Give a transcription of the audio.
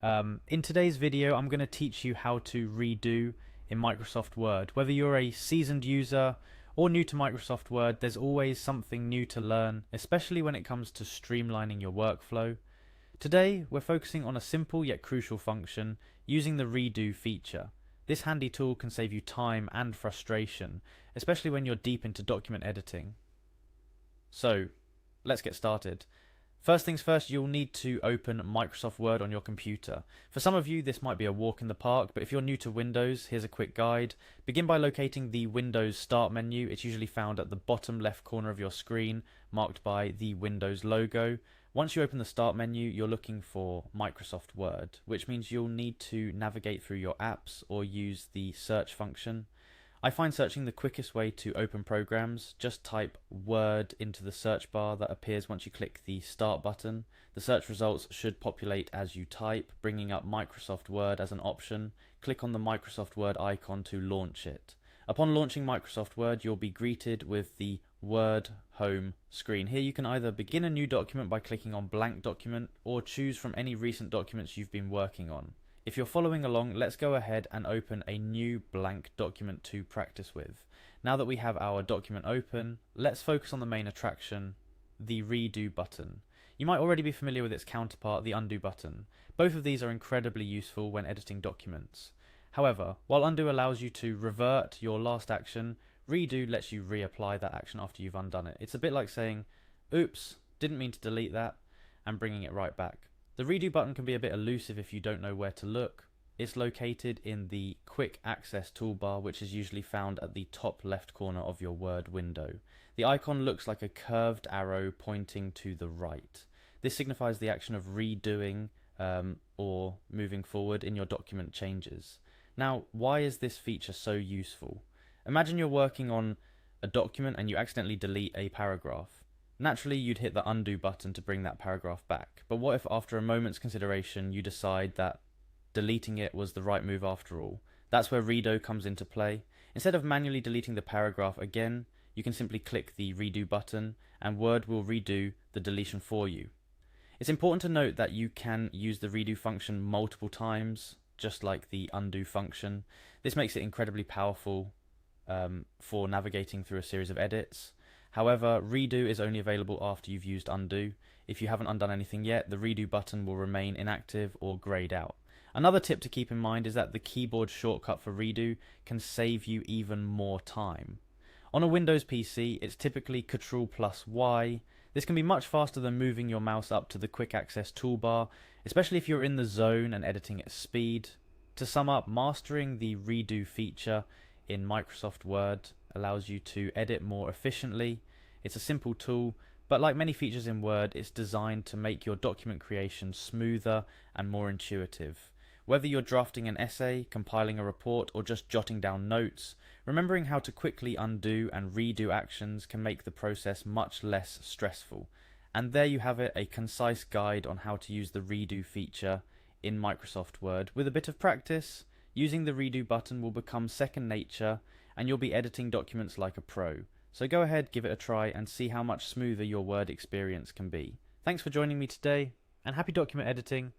In today's video, I'm going to teach you how to redo in Microsoft Word. Whether you're a seasoned user or new to Microsoft Word, there's always something new to learn, especially when it comes to streamlining your workflow. Today, we're focusing on a simple yet crucial function using the redo feature. This handy tool can save you time and frustration, especially when you're deep into document editing. So, let's get started. First things first, you'll need to open Microsoft Word on your computer. For some of you, this might be a walk in the park, but if you're new to Windows, here's a quick guide. Begin by locating the Windows Start menu. It's usually found at the bottom left corner of your screen, marked by the Windows logo. Once you open the Start menu, you're looking for Microsoft Word, which means you'll need to navigate through your apps or use the search function. I find searching the quickest way to open programs. Just type Word into the search bar that appears once you click the Start button. The search results should populate as you type, bringing up Microsoft Word as an option. Click on the Microsoft Word icon to launch it. Upon launching Microsoft Word, you'll be greeted with the Word home screen. Here you can either begin a new document by clicking on Blank Document or choose from any recent documents you've been working on. If you're following along, let's go ahead and open a new blank document to practice with. Now that we have our document open, let's focus on the main attraction, the redo button. You might already be familiar with its counterpart, the undo button. Both of these are incredibly useful when editing documents. However, while undo allows you to revert your last action, redo lets you reapply that action after you've undone it. It's a bit like saying, oops, didn't mean to delete that, and bringing it right back. The redo button can be a bit elusive if you don't know where to look. It's located in the quick access toolbar, which is usually found at the top left corner of your Word window. The icon looks like a curved arrow pointing to the right. This signifies the action of redoing or moving forward in your document changes. Now, why is this feature so useful? Imagine you're working on a document and you accidentally delete a paragraph. Naturally, you'd hit the undo button to bring that paragraph back. But what if after a moment's consideration you decide that deleting it was the right move after all? That's where redo comes into play. Instead of manually deleting the paragraph again, you can simply click the redo button and Word will redo the deletion for you. It's important to note that you can use the redo function multiple times, just like the undo function. This makes it incredibly powerful for navigating through a series of edits. However, redo is only available after you've used undo. If you haven't undone anything yet, the redo button will remain inactive or grayed out. Another tip to keep in mind is that the keyboard shortcut for redo can save you even more time. On a Windows PC, it's typically Ctrl+Y. This can be much faster than moving your mouse up to the quick access toolbar, especially if you're in the zone and editing at speed. To sum up, mastering the redo feature in Microsoft Word allows you to edit more efficiently. It's a simple tool, but like many features in Word, it's designed to make your document creation smoother and more intuitive. Whether you're drafting an essay, compiling a report, or just jotting down notes, remembering how to quickly undo and redo actions can make the process much less stressful. And there you have it, a concise guide on how to use the redo feature in Microsoft Word. With a bit of practice, using the redo button will become second nature and you'll be editing documents like a pro. So go ahead, give it a try and see how much smoother your Word experience can be. Thanks for joining me today and happy document editing.